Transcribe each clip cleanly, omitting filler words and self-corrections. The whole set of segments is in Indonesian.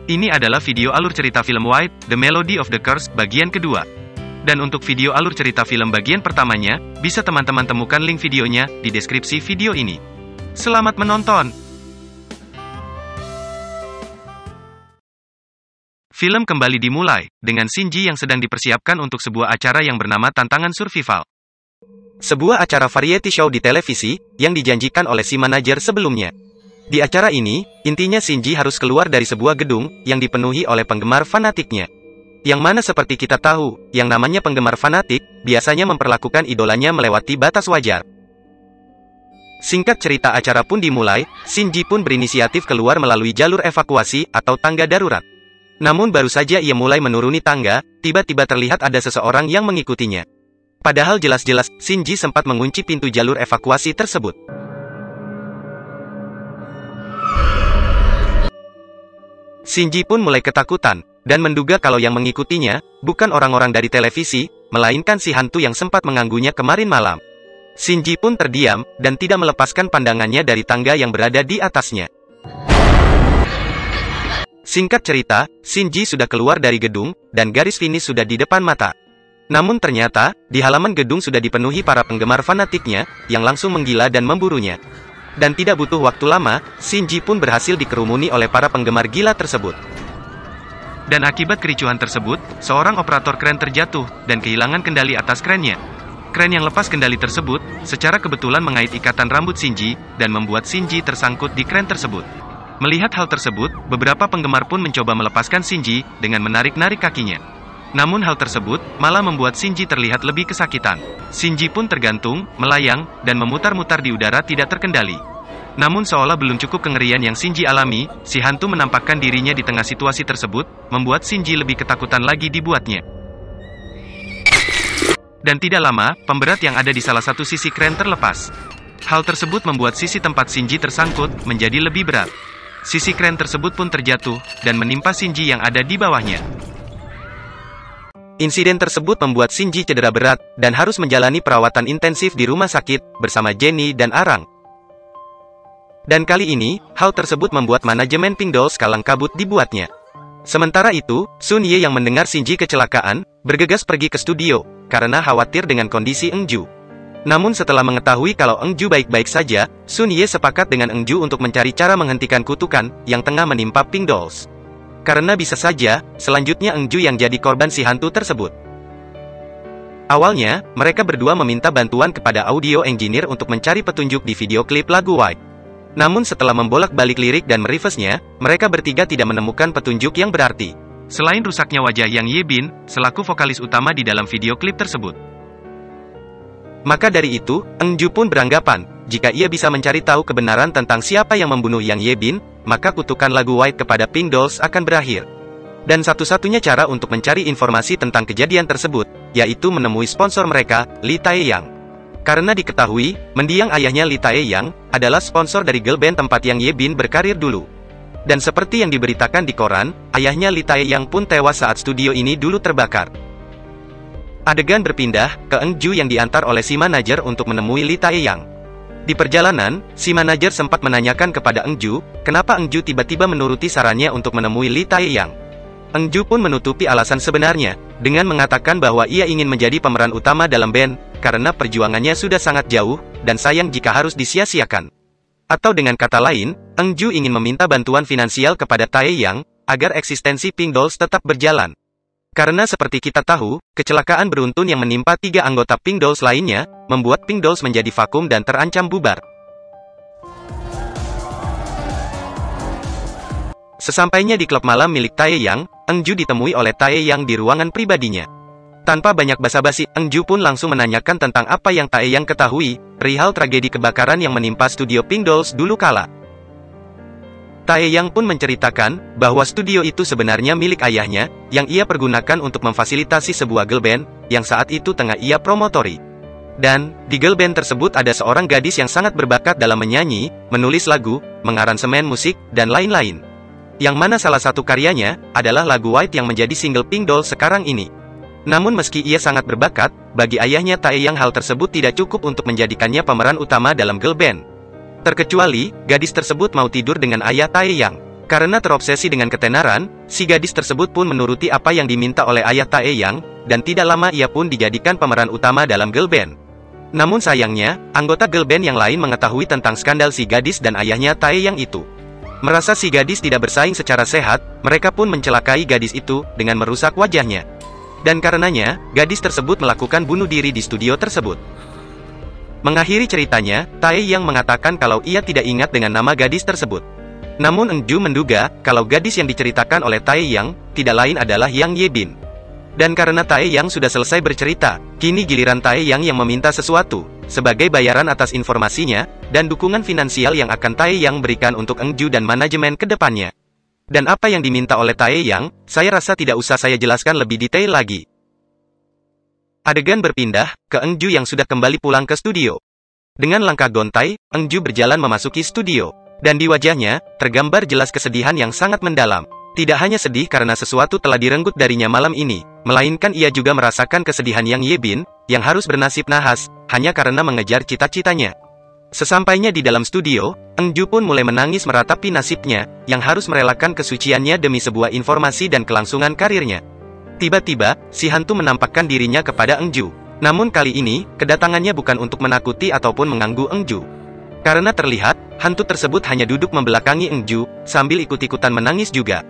Ini adalah video alur cerita film White, The Melody of the Curse, bagian kedua. Dan untuk video alur cerita film bagian pertamanya, bisa teman-teman temukan link videonya di deskripsi video ini. Selamat menonton! Film kembali dimulai, dengan Shinji yang sedang dipersiapkan untuk sebuah acara yang bernama Tantangan Survival. Sebuah acara variety show di televisi, yang dijanjikan oleh si manajer sebelumnya. Di acara ini, intinya Shinji harus keluar dari sebuah gedung, yang dipenuhi oleh penggemar fanatiknya. Yang mana seperti kita tahu, yang namanya penggemar fanatik, biasanya memperlakukan idolanya melewati batas wajar. Singkat cerita acara pun dimulai, Shinji pun berinisiatif keluar melalui jalur evakuasi atau tangga darurat. Namun baru saja ia mulai menuruni tangga, tiba-tiba terlihat ada seseorang yang mengikutinya. Padahal jelas-jelas, Shinji sempat mengunci pintu jalur evakuasi tersebut. Shinji pun mulai ketakutan, dan menduga kalau yang mengikutinya, bukan orang-orang dari televisi, melainkan si hantu yang sempat mengganggunya kemarin malam. Shinji pun terdiam, dan tidak melepaskan pandangannya dari tangga yang berada di atasnya. Singkat cerita, Shinji sudah keluar dari gedung, dan garis finish sudah di depan mata. Namun ternyata, di halaman gedung sudah dipenuhi para penggemar fanatiknya, yang langsung menggila dan memburunya. Dan tidak butuh waktu lama, Shinji pun berhasil dikerumuni oleh para penggemar gila tersebut. Dan akibat kericuhan tersebut, seorang operator kren terjatuh, dan kehilangan kendali atas krennya. Kren yang lepas kendali tersebut, secara kebetulan mengait ikatan rambut Shinji, dan membuat Shinji tersangkut di kren tersebut. Melihat hal tersebut, beberapa penggemar pun mencoba melepaskan Shinji, dengan menarik-narik kakinya. Namun hal tersebut, malah membuat Shinji terlihat lebih kesakitan. Shinji pun tergantung, melayang, dan memutar-mutar di udara tidak terkendali. Namun seolah belum cukup kengerian yang Shinji alami, si hantu menampakkan dirinya di tengah situasi tersebut, membuat Shinji lebih ketakutan lagi dibuatnya. Dan tidak lama, pemberat yang ada di salah satu sisi kren terlepas. Hal tersebut membuat sisi tempat Shinji tersangkut, menjadi lebih berat. Sisi kren tersebut pun terjatuh, dan menimpa Shinji yang ada di bawahnya. Insiden tersebut membuat Shinji cedera berat, dan harus menjalani perawatan intensif di rumah sakit, bersama Jenny dan Arang. Dan kali ini, hal tersebut membuat manajemen Pink Dolls kalang kabut dibuatnya. Sementara itu, Sun Ye yang mendengar Shinji kecelakaan, bergegas pergi ke studio, karena khawatir dengan kondisi Engju. Namun setelah mengetahui kalau Engju baik-baik saja, Sun Ye sepakat dengan Engju untuk mencari cara menghentikan kutukan, yang tengah menimpa Pink Dolls. Karena bisa saja, selanjutnya Engju yang jadi korban si hantu tersebut. Awalnya, mereka berdua meminta bantuan kepada audio engineer untuk mencari petunjuk di video klip lagu White. Namun setelah membolak-balik lirik dan merefreshnya, mereka bertiga tidak menemukan petunjuk yang berarti. Selain rusaknya wajah Yang Yebin, selaku vokalis utama di dalam video klip tersebut. Maka dari itu, Engju pun beranggapan, jika ia bisa mencari tahu kebenaran tentang siapa yang membunuh Yang Yebin, maka kutukan lagu White kepada Pink Dolls akan berakhir. Dan satu-satunya cara untuk mencari informasi tentang kejadian tersebut, yaitu menemui sponsor mereka, Lee Taeyang. Karena diketahui, mendiang ayahnya Lee Taeyang, adalah sponsor dari girl band tempat Yang Yebin berkarir dulu. Dan seperti yang diberitakan di koran, ayahnya Lee Taeyang pun tewas saat studio ini dulu terbakar. Adegan berpindah ke Engju yang diantar oleh si manajer untuk menemui Lee Taeyang. Di perjalanan, si manajer sempat menanyakan kepada Engju, kenapa Engju tiba-tiba menuruti sarannya untuk menemui Lee Taeyang. Engju pun menutupi alasan sebenarnya, dengan mengatakan bahwa ia ingin menjadi pemeran utama dalam band, karena perjuangannya sudah sangat jauh, dan sayang jika harus disia-siakan. Atau dengan kata lain, Engju ingin meminta bantuan finansial kepada Taeyang, agar eksistensi Pink Dolls tetap berjalan. Karena seperti kita tahu, kecelakaan beruntun yang menimpa 3 anggota Pink Dolls lainnya, membuat Pink Dolls menjadi vakum dan terancam bubar. Sesampainya di klub malam milik Taeyang, Engju ditemui oleh Taeyang di ruangan pribadinya. Tanpa banyak basa-basi, Engju pun langsung menanyakan tentang apa yang Taeyang ketahui, perihal tragedi kebakaran yang menimpa studio Pink Dolls dulu kala. Taeyang pun menceritakan, bahwa studio itu sebenarnya milik ayahnya, yang ia pergunakan untuk memfasilitasi sebuah girl band, yang saat itu tengah ia promotori. Dan, di girl band tersebut ada seorang gadis yang sangat berbakat dalam menyanyi, menulis lagu, mengaransemen musik, dan lain-lain. Yang mana salah satu karyanya, adalah lagu White yang menjadi single Pink Dolls sekarang ini. Namun meski ia sangat berbakat, bagi ayahnya Taeyang hal tersebut tidak cukup untuk menjadikannya pemeran utama dalam girl band. Terkecuali, gadis tersebut mau tidur dengan ayah Taeyang. Karena terobsesi dengan ketenaran, si gadis tersebut pun menuruti apa yang diminta oleh ayah Taeyang, dan tidak lama ia pun dijadikan pemeran utama dalam girl band. Namun sayangnya, anggota girl band yang lain mengetahui tentang skandal si gadis dan ayahnya Taeyang itu. Merasa si gadis tidak bersaing secara sehat, mereka pun mencelakai gadis itu dengan merusak wajahnya. Dan karenanya, gadis tersebut melakukan bunuh diri di studio tersebut. Mengakhiri ceritanya, Taeyang mengatakan kalau ia tidak ingat dengan nama gadis tersebut. Namun Engju menduga, kalau gadis yang diceritakan oleh Taeyang, tidak lain adalah Yang Yebin. Dan karena Taeyang sudah selesai bercerita, kini giliran Taeyang yang meminta sesuatu, sebagai bayaran atas informasinya, dan dukungan finansial yang akan Taeyang berikan untuk Engju dan manajemen ke depannya. Dan apa yang diminta oleh Taeyang, saya rasa tidak usah saya jelaskan lebih detail lagi. Adegan berpindah, ke Engju yang sudah kembali pulang ke studio. Dengan langkah gontai, Engju berjalan memasuki studio. Dan di wajahnya, tergambar jelas kesedihan yang sangat mendalam. Tidak hanya sedih karena sesuatu telah direnggut darinya malam ini, melainkan ia juga merasakan kesedihan Yang Yebin, yang harus bernasib nahas, hanya karena mengejar cita-citanya. Sesampainya di dalam studio, Engju pun mulai menangis meratapi nasibnya, yang harus merelakan kesuciannya demi sebuah informasi dan kelangsungan karirnya. Tiba-tiba, si hantu menampakkan dirinya kepada Engju. Namun kali ini, kedatangannya bukan untuk menakuti ataupun mengganggu Engju. Karena terlihat, hantu tersebut hanya duduk membelakangi Engju, sambil ikut-ikutan menangis juga.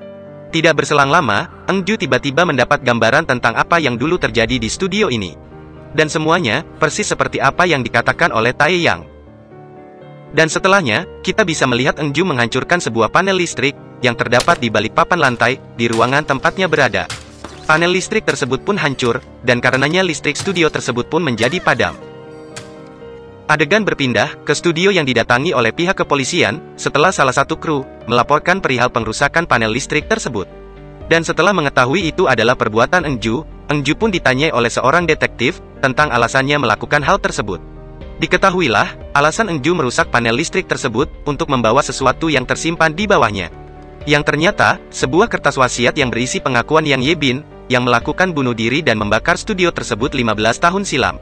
Tidak berselang lama, Engju tiba-tiba mendapat gambaran tentang apa yang dulu terjadi di studio ini. Dan semuanya, persis seperti apa yang dikatakan oleh Taeyang. Dan setelahnya, kita bisa melihat Engju menghancurkan sebuah panel listrik, yang terdapat di balik papan lantai, di ruangan tempatnya berada. Panel listrik tersebut pun hancur, dan karenanya listrik studio tersebut pun menjadi padam. Adegan berpindah ke studio yang didatangi oleh pihak kepolisian, setelah salah satu kru melaporkan perihal pengrusakan panel listrik tersebut. Dan setelah mengetahui itu adalah perbuatan Engju, Engju pun ditanyai oleh seorang detektif tentang alasannya melakukan hal tersebut. Diketahuilah, alasan Engju merusak panel listrik tersebut untuk membawa sesuatu yang tersimpan di bawahnya. Yang ternyata, sebuah kertas wasiat yang berisi pengakuan Yang Yebin, yang melakukan bunuh diri dan membakar studio tersebut 15 tahun silam.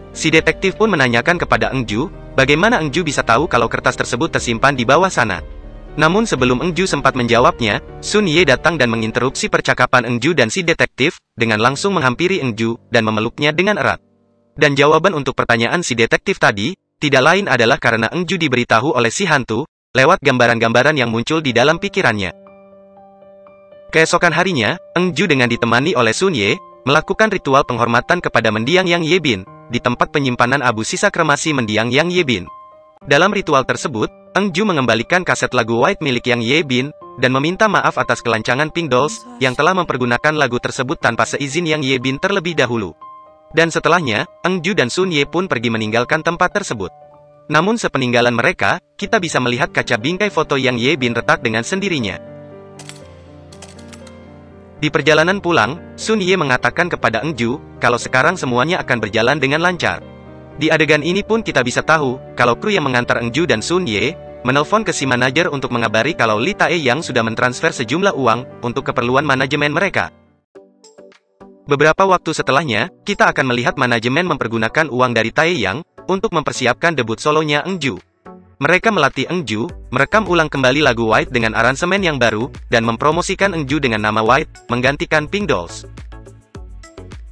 Si detektif pun menanyakan kepada Engju, bagaimana Engju bisa tahu kalau kertas tersebut tersimpan di bawah sana. Namun sebelum Engju sempat menjawabnya, Sun Ye datang dan menginterupsi percakapan Engju dan si detektif, dengan langsung menghampiri Engju, dan memeluknya dengan erat. Dan jawaban untuk pertanyaan si detektif tadi, tidak lain adalah karena Engju diberitahu oleh si hantu, lewat gambaran-gambaran yang muncul di dalam pikirannya. Keesokan harinya, Engju dengan ditemani oleh Sun Ye, melakukan ritual penghormatan kepada mendiang Yang Yebin, di tempat penyimpanan abu sisa kremasi mendiang Yang Yebin. Dalam ritual tersebut, Engju mengembalikan kaset lagu White milik Yang Yebin, dan meminta maaf atas kelancangan Pink Dolls, yang telah mempergunakan lagu tersebut tanpa seizin Yang Yebin terlebih dahulu. Dan setelahnya, Engju dan Sun Ye pun pergi meninggalkan tempat tersebut. Namun sepeninggalan mereka, kita bisa melihat kaca bingkai foto Yang Yebin retak dengan sendirinya. Di perjalanan pulang, Sun Ye mengatakan kepada Engju, kalau sekarang semuanya akan berjalan dengan lancar. Di adegan ini pun kita bisa tahu, kalau kru yang mengantar Engju dan Sun Ye, menelpon ke si manajer untuk mengabari kalau Lee Taeyang sudah mentransfer sejumlah uang, untuk keperluan manajemen mereka. Beberapa waktu setelahnya, kita akan melihat manajemen mempergunakan uang dari Taeyang, untuk mempersiapkan debut solonya Engju. Mereka melatih Engju, merekam ulang kembali lagu White dengan aransemen yang baru, dan mempromosikan Engju dengan nama White, menggantikan Pink Dolls.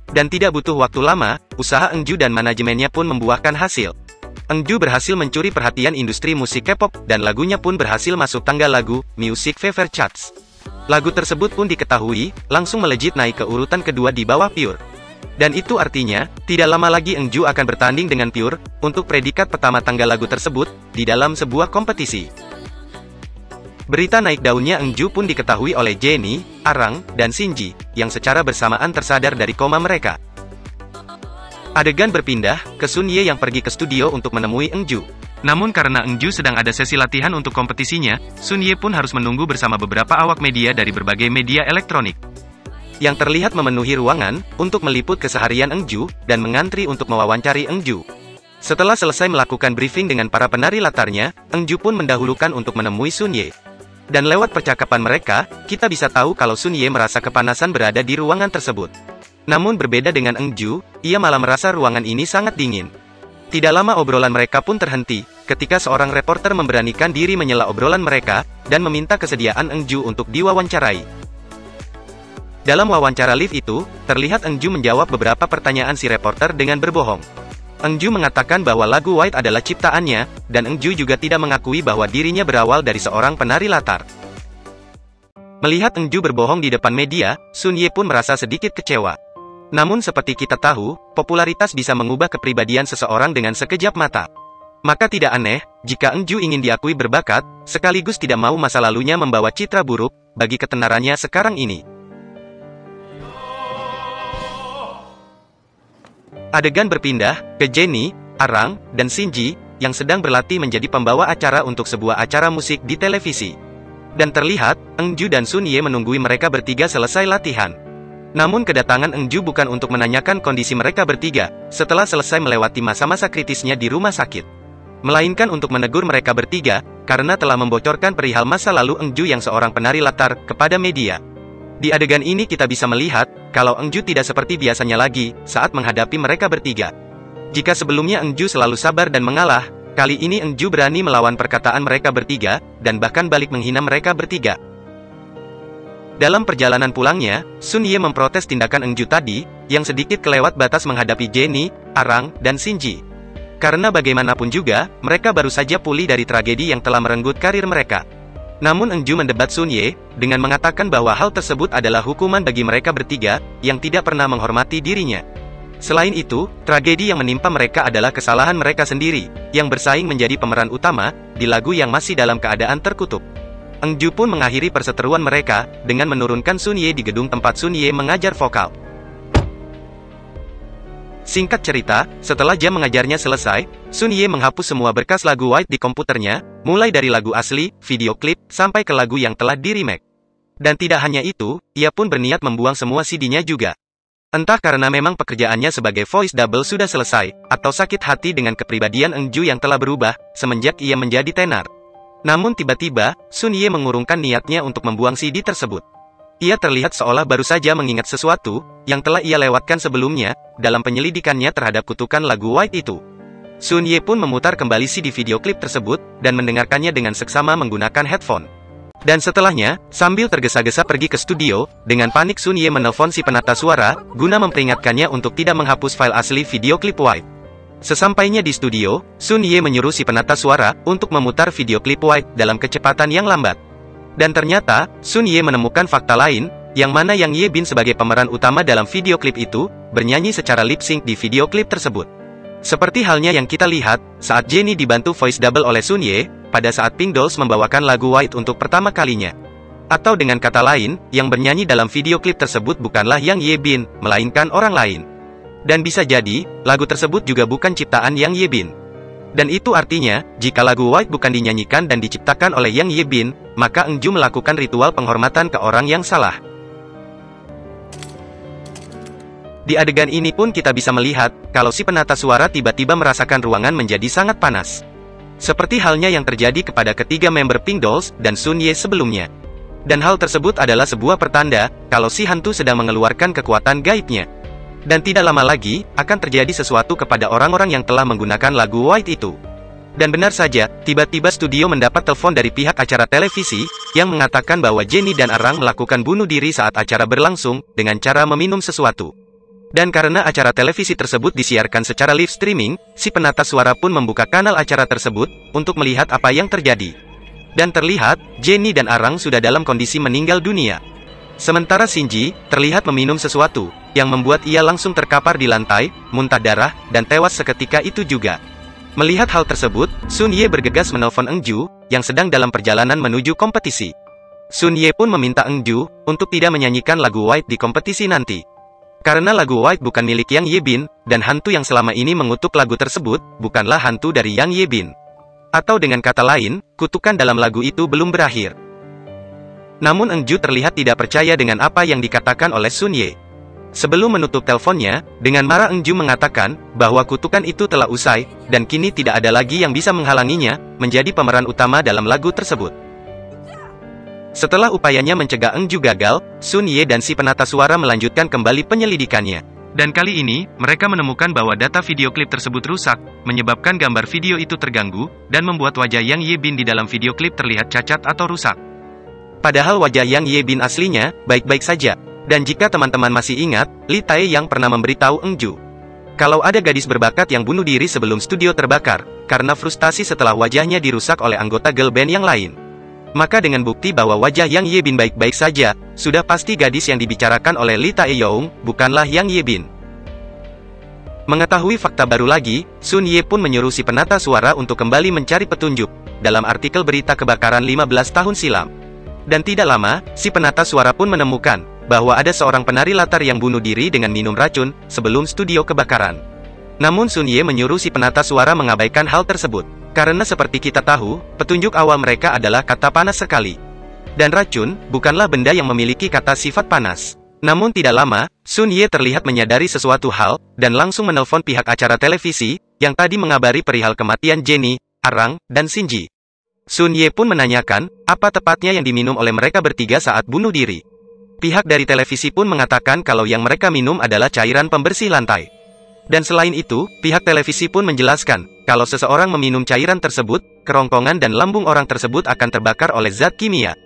Dan tidak butuh waktu lama, usaha Engju dan manajemennya pun membuahkan hasil. Engju berhasil mencuri perhatian industri musik K-pop, dan lagunya pun berhasil masuk tangga lagu, Music Fever Charts. Lagu tersebut pun diketahui, langsung melejit naik ke urutan kedua di bawah Pure. Dan itu artinya, tidak lama lagi Engju akan bertanding dengan Pure, untuk predikat pertama tangga lagu tersebut, di dalam sebuah kompetisi. Berita naik daunnya Engju pun diketahui oleh Jennie, Arang, dan Shinji, yang secara bersamaan tersadar dari koma mereka. Adegan berpindah, ke Sun Ye yang pergi ke studio untuk menemui Engju. Namun karena Engju sedang ada sesi latihan untuk kompetisinya, Sun Ye pun harus menunggu bersama beberapa awak media dari berbagai media elektronik. Yang terlihat memenuhi ruangan, untuk meliput keseharian Engju, dan mengantri untuk mewawancari Engju. Setelah selesai melakukan briefing dengan para penari latarnya, Engju pun mendahulukan untuk menemui Sun Ye. Dan lewat percakapan mereka, kita bisa tahu kalau Sun Ye merasa kepanasan berada di ruangan tersebut. Namun berbeda dengan Engju, ia malah merasa ruangan ini sangat dingin. Tidak lama obrolan mereka pun terhenti, ketika seorang reporter memberanikan diri menyela obrolan mereka, dan meminta kesediaan Eunju untuk diwawancarai. Dalam wawancara live itu, terlihat Eunju menjawab beberapa pertanyaan si reporter dengan berbohong. Eunju mengatakan bahwa lagu White adalah ciptaannya, dan Eunju juga tidak mengakui bahwa dirinya berawal dari seorang penari latar. Melihat Eunju berbohong di depan media, Sun Ye pun merasa sedikit kecewa. Namun seperti kita tahu, popularitas bisa mengubah kepribadian seseorang dengan sekejap mata. Maka tidak aneh, jika Eunju ingin diakui berbakat, sekaligus tidak mau masa lalunya membawa citra buruk, bagi ketenarannya sekarang ini. Adegan berpindah, ke Jennie, Arang, dan Shinji, yang sedang berlatih menjadi pembawa acara untuk sebuah acara musik di televisi. Dan terlihat, Eunju dan Sun Ye menunggui mereka bertiga selesai latihan. Namun kedatangan Eunju bukan untuk menanyakan kondisi mereka bertiga, setelah selesai melewati masa-masa kritisnya di rumah sakit. Melainkan untuk menegur mereka bertiga, karena telah membocorkan perihal masa lalu Eunju yang seorang penari latar, kepada media. Di adegan ini kita bisa melihat, kalau Eunju tidak seperti biasanya lagi, saat menghadapi mereka bertiga. Jika sebelumnya Eunju selalu sabar dan mengalah, kali ini Eunju berani melawan perkataan mereka bertiga, dan bahkan balik menghina mereka bertiga. Dalam perjalanan pulangnya, Sun Ye memprotes tindakan Eunju tadi, yang sedikit kelewat batas menghadapi Jennie, Arang, dan Shinji. Karena bagaimanapun juga, mereka baru saja pulih dari tragedi yang telah merenggut karir mereka. Namun Eunju mendebat Sun Ye, dengan mengatakan bahwa hal tersebut adalah hukuman bagi mereka bertiga, yang tidak pernah menghormati dirinya. Selain itu, tragedi yang menimpa mereka adalah kesalahan mereka sendiri, yang bersaing menjadi pemeran utama, di lagu yang masih dalam keadaan terkutuk. Eunju pun mengakhiri perseteruan mereka, dengan menurunkan Sun Ye di gedung tempat Sun Ye mengajar vokal. Singkat cerita, setelah jam mengajarnya selesai, Sun Ye menghapus semua berkas lagu White di komputernya, mulai dari lagu asli, video klip, sampai ke lagu yang telah di-remake. Dan tidak hanya itu, ia pun berniat membuang semua CD-nya juga. Entah karena memang pekerjaannya sebagai voice double sudah selesai, atau sakit hati dengan kepribadian Eunju yang telah berubah, semenjak ia menjadi tenar. Namun tiba-tiba, Sun Ye mengurungkan niatnya untuk membuang CD tersebut. Ia terlihat seolah baru saja mengingat sesuatu, yang telah ia lewatkan sebelumnya, dalam penyelidikannya terhadap kutukan lagu White itu. Sun Ye pun memutar kembali CD video klip tersebut, dan mendengarkannya dengan seksama menggunakan headphone. Dan setelahnya, sambil tergesa-gesa pergi ke studio, dengan panik Sun Ye menelpon si penata suara, guna memperingatkannya untuk tidak menghapus file asli video klip White. Sesampainya di studio, Sun Ye menyuruh si penata suara, untuk memutar video klip White, dalam kecepatan yang lambat. Dan ternyata, Sun Ye menemukan fakta lain, yang mana Yang Ye Bin sebagai pemeran utama dalam video klip itu, bernyanyi secara lip-sync di video klip tersebut. Seperti halnya yang kita lihat, saat Jennie dibantu voice double oleh Sun Ye, pada saat Pink Dolls membawakan lagu White untuk pertama kalinya. Atau dengan kata lain, yang bernyanyi dalam video klip tersebut bukanlah Yang Ye Bin, melainkan orang lain. Dan bisa jadi, lagu tersebut juga bukan ciptaan Yang Ye Bin. Dan itu artinya, jika lagu White bukan dinyanyikan dan diciptakan oleh Yang Ye Bin, maka Eunju melakukan ritual penghormatan ke orang yang salah. Di adegan ini pun kita bisa melihat, kalau si penata suara tiba-tiba merasakan ruangan menjadi sangat panas. Seperti halnya yang terjadi kepada ketiga member Pink Dolls dan Sun Ye sebelumnya. Dan hal tersebut adalah sebuah pertanda, kalau si hantu sedang mengeluarkan kekuatan gaibnya. Dan tidak lama lagi, akan terjadi sesuatu kepada orang-orang yang telah menggunakan lagu White itu. Dan benar saja, tiba-tiba studio mendapat telepon dari pihak acara televisi, yang mengatakan bahwa Jennie dan Arang melakukan bunuh diri saat acara berlangsung, dengan cara meminum sesuatu. Dan karena acara televisi tersebut disiarkan secara live streaming, si penata suara pun membuka kanal acara tersebut, untuk melihat apa yang terjadi. Dan terlihat, Jennie dan Arang sudah dalam kondisi meninggal dunia. Sementara Shinji, terlihat meminum sesuatu, yang membuat ia langsung terkapar di lantai, muntah darah, dan tewas seketika itu juga. Melihat hal tersebut, Sun Ye bergegas menelpon Eunju, yang sedang dalam perjalanan menuju kompetisi. Sun Ye pun meminta Eunju, untuk tidak menyanyikan lagu White di kompetisi nanti. Karena lagu White bukan milik Yang Ye Bin, dan hantu yang selama ini mengutuk lagu tersebut, bukanlah hantu dari Yang Ye Bin. Atau dengan kata lain, kutukan dalam lagu itu belum berakhir. Namun Eunju terlihat tidak percaya dengan apa yang dikatakan oleh Sun Ye. Sebelum menutup teleponnya, dengan marah Eunju mengatakan, bahwa kutukan itu telah usai, dan kini tidak ada lagi yang bisa menghalanginya, menjadi pemeran utama dalam lagu tersebut. Setelah upayanya mencegah Eunju gagal, Sun Ye dan si penata suara melanjutkan kembali penyelidikannya. Dan kali ini, mereka menemukan bahwa data video klip tersebut rusak, menyebabkan gambar video itu terganggu, dan membuat wajah Yang Yebin di dalam video klip terlihat cacat atau rusak. Padahal wajah Yang Yebin aslinya, baik-baik saja. Dan jika teman-teman masih ingat, Lee Tae-yang pernah memberitahu Eunju kalau ada gadis berbakat yang bunuh diri sebelum studio terbakar, karena frustasi setelah wajahnya dirusak oleh anggota girl band yang lain. Maka dengan bukti bahwa wajah Yang Yebin baik-baik saja, sudah pasti gadis yang dibicarakan oleh Lee Tae-young bukanlah Yang Yebin. Mengetahui fakta baru lagi, Sun Ye pun menyuruh si penata suara untuk kembali mencari petunjuk, dalam artikel berita kebakaran 15 tahun silam. Dan tidak lama, si penata suara pun menemukan bahwa ada seorang penari latar yang bunuh diri dengan minum racun, sebelum studio kebakaran. Namun Sun Ye menyuruh si penata suara mengabaikan hal tersebut. Karena seperti kita tahu, petunjuk awal mereka adalah kata panas sekali. Dan racun, bukanlah benda yang memiliki kata sifat panas. Namun tidak lama, Sun Ye terlihat menyadari sesuatu hal, dan langsung menelpon pihak acara televisi, yang tadi mengabari perihal kematian Jenny, Arang, dan Shinji. Sun Ye pun menanyakan, apa tepatnya yang diminum oleh mereka bertiga saat bunuh diri. Pihak dari televisi pun mengatakan kalau yang mereka minum adalah cairan pembersih lantai. Dan selain itu, pihak televisi pun menjelaskan, kalau seseorang meminum cairan tersebut, kerongkongan dan lambung orang tersebut akan terbakar oleh zat kimia.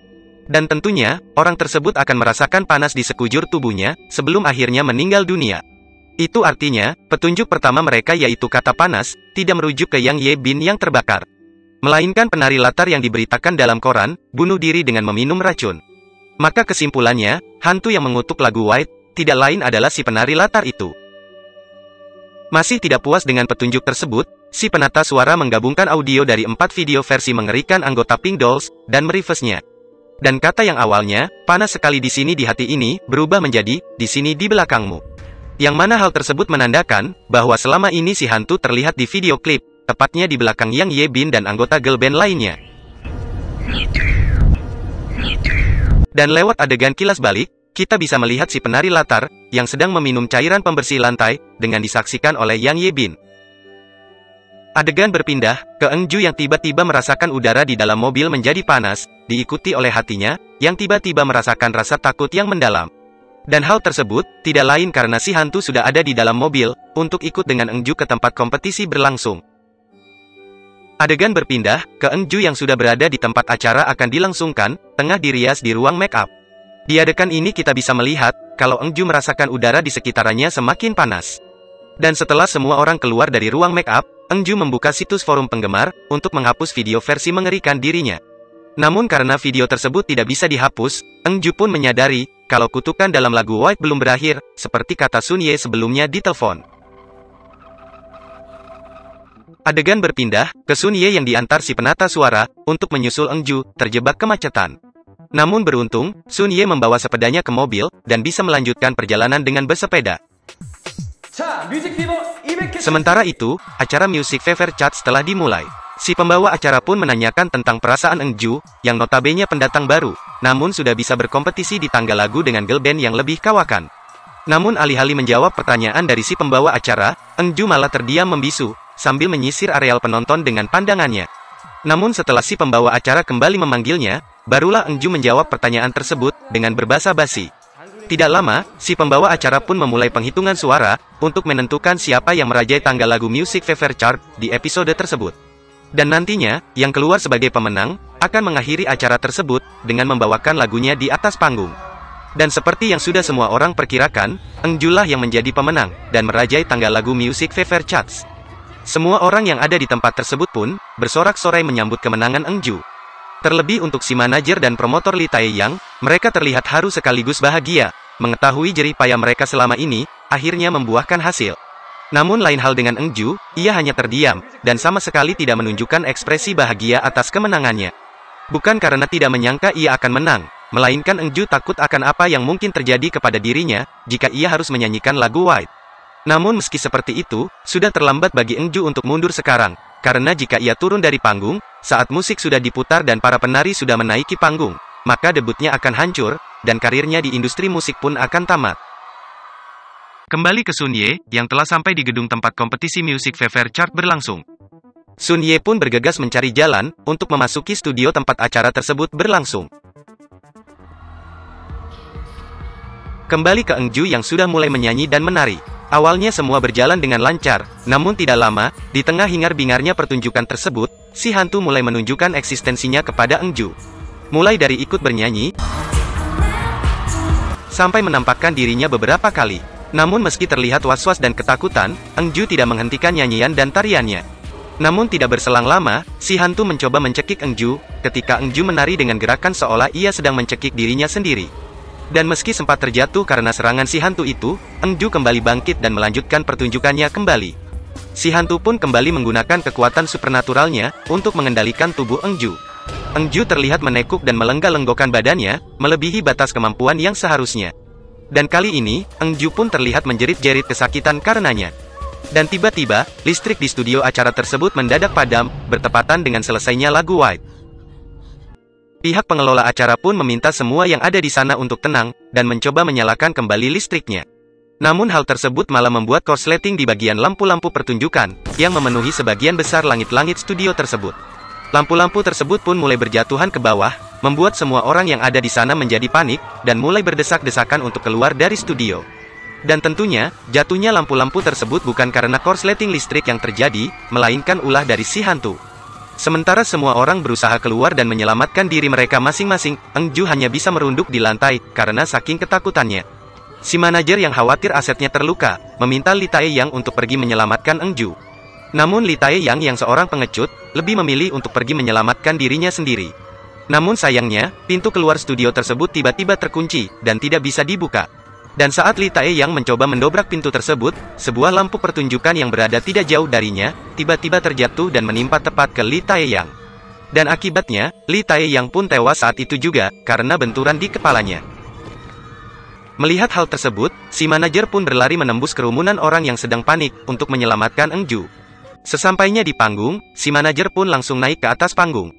Dan tentunya, orang tersebut akan merasakan panas di sekujur tubuhnya, sebelum akhirnya meninggal dunia. Itu artinya, petunjuk pertama mereka yaitu kata panas, tidak merujuk ke Yang Yebin yang terbakar. Melainkan penari latar yang diberitakan dalam koran, bunuh diri dengan meminum racun. Maka kesimpulannya, hantu yang mengutuk lagu White, tidak lain adalah si penari latar itu. Masih tidak puas dengan petunjuk tersebut, si penata suara menggabungkan audio dari 4 video versi mengerikan anggota Pink Dolls, dan merefusnya. Dan kata yang awalnya, panas sekali di sini di hati ini, berubah menjadi, di sini di belakangmu. Yang mana hal tersebut menandakan, bahwa selama ini si hantu terlihat di video klip, tepatnya di belakang Yang Yebin dan anggota girl band lainnya. Dan lewat adegan kilas balik, kita bisa melihat si penari latar, yang sedang meminum cairan pembersih lantai, dengan disaksikan oleh Yang Yebin. Adegan berpindah, ke Eunju yang tiba-tiba merasakan udara di dalam mobil menjadi panas, diikuti oleh hatinya, yang tiba-tiba merasakan rasa takut yang mendalam. Dan hal tersebut, tidak lain karena si hantu sudah ada di dalam mobil, untuk ikut dengan Eunju ke tempat kompetisi berlangsung. Adegan berpindah, ke Eunju yang sudah berada di tempat acara akan dilangsungkan, tengah dirias di ruang make up. Di adegan ini kita bisa melihat, kalau Eunju merasakan udara di sekitarnya semakin panas. Dan setelah semua orang keluar dari ruang make up, Eunju membuka situs forum penggemar, untuk menghapus video versi mengerikan dirinya. Namun karena video tersebut tidak bisa dihapus, Eunju pun menyadari, kalau kutukan dalam lagu White belum berakhir, seperti kata Sun Ye sebelumnya di telepon. Adegan berpindah, ke Sun Ye yang diantar si penata suara, untuk menyusul Eunju, terjebak kemacetan. Namun beruntung, Sun Ye membawa sepedanya ke mobil, dan bisa melanjutkan perjalanan dengan bersepeda. Sementara itu, acara Music Fever Chart telah dimulai. Si pembawa acara pun menanyakan tentang perasaan Eunju, yang notabene pendatang baru, namun sudah bisa berkompetisi di tangga lagu dengan girl band yang lebih kawakan. Namun alih-alih menjawab pertanyaan dari si pembawa acara, Eunju malah terdiam membisu, sambil menyisir areal penonton dengan pandangannya. Namun setelah si pembawa acara kembali memanggilnya, barulah Eunju menjawab pertanyaan tersebut, dengan berbasa basi. Tidak lama, si pembawa acara pun memulai penghitungan suara, untuk menentukan siapa yang merajai tangga lagu Music Fever Chart, di episode tersebut. Dan nantinya, yang keluar sebagai pemenang, akan mengakhiri acara tersebut, dengan membawakan lagunya di atas panggung. Dan seperti yang sudah semua orang perkirakan, Eunju lah yang menjadi pemenang, dan merajai tangga lagu Music Fever Charts. Semua orang yang ada di tempat tersebut pun, bersorak-sorai menyambut kemenangan Eunju. Terlebih untuk si manajer dan promotor Lee Tae-yang, mereka terlihat haru sekaligus bahagia, mengetahui jerih payah mereka selama ini, akhirnya membuahkan hasil. Namun lain hal dengan Eunju, ia hanya terdiam, dan sama sekali tidak menunjukkan ekspresi bahagia atas kemenangannya. Bukan karena tidak menyangka ia akan menang, melainkan Eunju takut akan apa yang mungkin terjadi kepada dirinya, jika ia harus menyanyikan lagu White. Namun meski seperti itu, sudah terlambat bagi Eunju untuk mundur sekarang, karena jika ia turun dari panggung, saat musik sudah diputar dan para penari sudah menaiki panggung, maka debutnya akan hancur, dan karirnya di industri musik pun akan tamat. Kembali ke Sun Ye, yang telah sampai di gedung tempat kompetisi Music Fever Chart berlangsung. Sun Ye pun bergegas mencari jalan, untuk memasuki studio tempat acara tersebut berlangsung. Kembali ke Eunju yang sudah mulai menyanyi dan menari. Awalnya semua berjalan dengan lancar, namun tidak lama, di tengah hingar-bingarnya pertunjukan tersebut, si hantu mulai menunjukkan eksistensinya kepada Eng Ju. Mulai dari ikut bernyanyi, sampai menampakkan dirinya beberapa kali. Namun meski terlihat was-was dan ketakutan, Eng Ju tidak menghentikan nyanyian dan tariannya. Namun tidak berselang lama, si hantu mencoba mencekik Eng Ju, ketika Eng Ju menari dengan gerakan seolah ia sedang mencekik dirinya sendiri. Dan meski sempat terjatuh karena serangan si hantu itu, Eng Ju kembali bangkit dan melanjutkan pertunjukannya kembali. Si hantu pun kembali menggunakan kekuatan supernaturalnya untuk mengendalikan tubuh Eng Ju. Eng Ju terlihat menekuk dan melenggak-lenggokkan badannya, melebihi batas kemampuan yang seharusnya. Dan kali ini, Eng Ju pun terlihat menjerit-jerit kesakitan karenanya. Dan tiba-tiba, listrik di studio acara tersebut mendadak padam, bertepatan dengan selesainya lagu White. Pihak pengelola acara pun meminta semua yang ada di sana untuk tenang, dan mencoba menyalakan kembali listriknya. Namun hal tersebut malah membuat korsleting di bagian lampu-lampu pertunjukan, yang memenuhi sebagian besar langit-langit studio tersebut. Lampu-lampu tersebut pun mulai berjatuhan ke bawah, membuat semua orang yang ada di sana menjadi panik, dan mulai berdesak-desakan untuk keluar dari studio. Dan tentunya, jatuhnya lampu-lampu tersebut bukan karena korsleting listrik yang terjadi, melainkan ulah dari si hantu. Sementara semua orang berusaha keluar dan menyelamatkan diri mereka masing-masing, Eng Ju hanya bisa merunduk di lantai, karena saking ketakutannya. Si manajer yang khawatir asetnya terluka, meminta Li Taeyang untuk pergi menyelamatkan Eng Ju. Namun Li Taeyang yang seorang pengecut, lebih memilih untuk pergi menyelamatkan dirinya sendiri. Namun sayangnya, pintu keluar studio tersebut tiba-tiba terkunci, dan tidak bisa dibuka. Dan saat Li Taeyang mencoba mendobrak pintu tersebut, sebuah lampu pertunjukan yang berada tidak jauh darinya, tiba-tiba terjatuh dan menimpa tepat ke Li Taeyang. Dan akibatnya, Li Taeyang pun tewas saat itu juga, karena benturan di kepalanya. Melihat hal tersebut, si manajer pun berlari menembus kerumunan orang yang sedang panik, untuk menyelamatkan Eng Ju. Sesampainya di panggung, si manajer pun langsung naik ke atas panggung.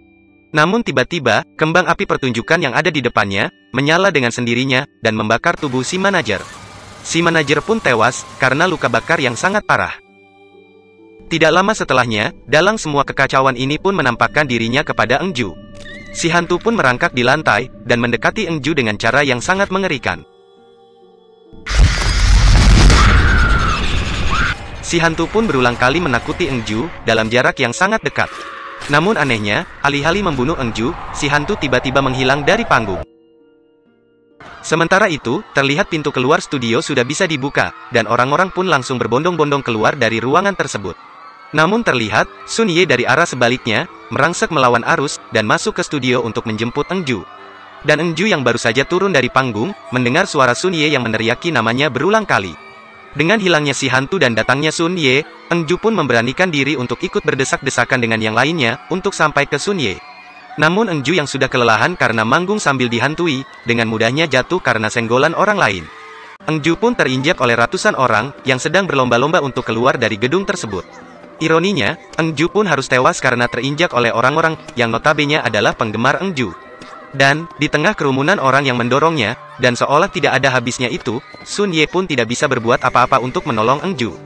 Namun tiba-tiba, kembang api pertunjukan yang ada di depannya, menyala dengan sendirinya, dan membakar tubuh si manajer. Si manajer pun tewas, karena luka bakar yang sangat parah. Tidak lama setelahnya, dalam semua kekacauan ini pun menampakkan dirinya kepada Eng Ju. Si hantu pun merangkak di lantai, dan mendekati Eng Ju dengan cara yang sangat mengerikan. Si hantu pun berulang kali menakuti Eng Ju, dalam jarak yang sangat dekat. Namun anehnya, alih-alih membunuh Eng Ju, si hantu tiba-tiba menghilang dari panggung. Sementara itu, terlihat pintu keluar studio sudah bisa dibuka, dan orang-orang pun langsung berbondong-bondong keluar dari ruangan tersebut. Namun terlihat, Sun Ye dari arah sebaliknya, merangsek melawan arus, dan masuk ke studio untuk menjemput Eng Ju. Dan Eng Ju yang baru saja turun dari panggung, mendengar suara Sun Ye yang meneriaki namanya berulang kali. Dengan hilangnya si hantu dan datangnya Sun Ye, Eng Ju pun memberanikan diri untuk ikut berdesak-desakan dengan yang lainnya, untuk sampai ke Sun Ye. Namun Eng Ju yang sudah kelelahan karena manggung sambil dihantui, dengan mudahnya jatuh karena senggolan orang lain. Eng Ju pun terinjak oleh ratusan orang, yang sedang berlomba-lomba untuk keluar dari gedung tersebut. Ironinya, Eng Ju pun harus tewas karena terinjak oleh orang-orang, yang notabene adalah penggemar Eng Ju. Dan, di tengah kerumunan orang yang mendorongnya, dan seolah tidak ada habisnya itu, Sun Ye pun tidak bisa berbuat apa-apa untuk menolong Eng Ju.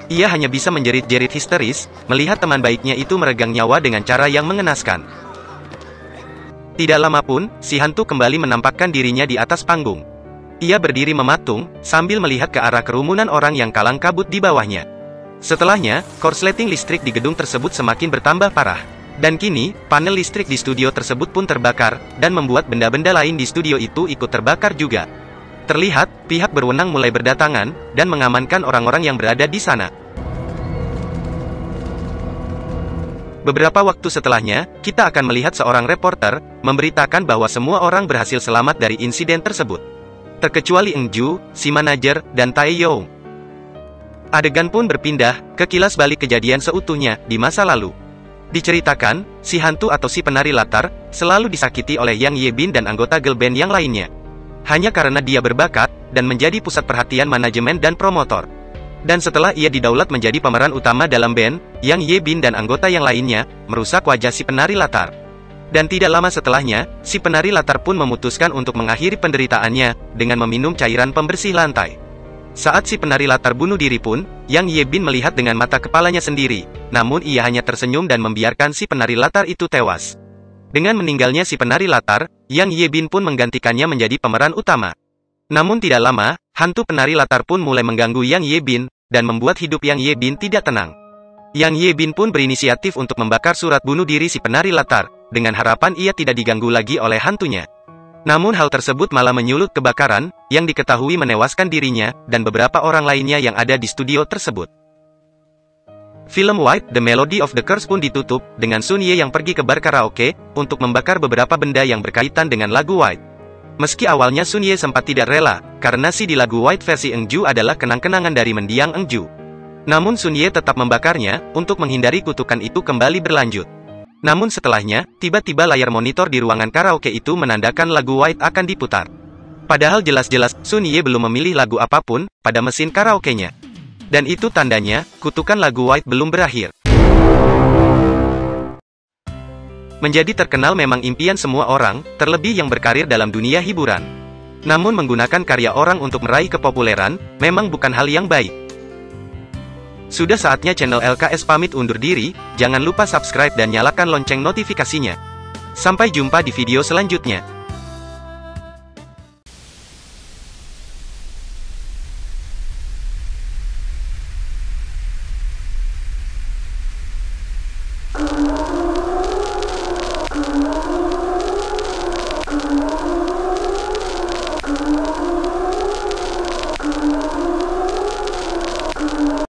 Ia hanya bisa menjerit-jerit histeris, melihat teman baiknya itu meregang nyawa dengan cara yang mengenaskan. Tidak lama pun, si hantu kembali menampakkan dirinya di atas panggung. Ia berdiri mematung, sambil melihat ke arah kerumunan orang yang kalang kabut di bawahnya. Setelahnya, korsleting listrik di gedung tersebut semakin bertambah parah. Dan kini, panel listrik di studio tersebut pun terbakar, dan membuat benda-benda lain di studio itu ikut terbakar juga. Terlihat, pihak berwenang mulai berdatangan, dan mengamankan orang-orang yang berada di sana. Beberapa waktu setelahnya, kita akan melihat seorang reporter, memberitakan bahwa semua orang berhasil selamat dari insiden tersebut. Terkecuali Eng Ju, si manajer, dan Taeyong. Adegan pun berpindah, ke kilas balik kejadian seutuhnya, di masa lalu. Diceritakan, si hantu atau si penari latar, selalu disakiti oleh Yang Yebin dan anggota girl band yang lainnya. Hanya karena dia berbakat, dan menjadi pusat perhatian manajemen dan promotor. Dan setelah ia didaulat menjadi pemeran utama dalam band, Yang Yebin dan anggota yang lainnya, merusak wajah si penari latar. Dan tidak lama setelahnya, si penari latar pun memutuskan untuk mengakhiri penderitaannya, dengan meminum cairan pembersih lantai. Saat si penari latar bunuh diri pun, Yang Yebin melihat dengan mata kepalanya sendiri, namun ia hanya tersenyum dan membiarkan si penari latar itu tewas. Dengan meninggalnya si penari latar, Yang Yebin pun menggantikannya menjadi pemeran utama. Namun tidak lama, hantu penari latar pun mulai mengganggu Yang Yebin, dan membuat hidup Yang Ye Bin tidak tenang. Yang Ye Bin pun berinisiatif untuk membakar surat bunuh diri si penari latar, dengan harapan ia tidak diganggu lagi oleh hantunya. Namun hal tersebut malah menyulut kebakaran, yang diketahui menewaskan dirinya, dan beberapa orang lainnya yang ada di studio tersebut. Film White, The Melody of the Curse pun ditutup, dengan Sun Ye yang pergi ke bar karaoke, untuk membakar beberapa benda yang berkaitan dengan lagu White. Meski awalnya Sun Ye sempat tidak rela, karena CD lagu White versi Engju adalah kenang-kenangan dari mendiang Engju. Namun Sun Ye tetap membakarnya, untuk menghindari kutukan itu kembali berlanjut. Namun setelahnya, tiba-tiba layar monitor di ruangan karaoke itu menandakan lagu White akan diputar. Padahal jelas-jelas, Sun Ye belum memilih lagu apapun, pada mesin karaoke-nya. Dan itu tandanya, kutukan lagu White belum berakhir. Menjadi terkenal memang impian semua orang, terlebih yang berkarir dalam dunia hiburan. Namun menggunakan karya orang untuk meraih kepopuleran, memang bukan hal yang baik. Sudah saatnya channel LKS pamit undur diri, jangan lupa subscribe dan nyalakan lonceng notifikasinya. Sampai jumpa di video selanjutnya.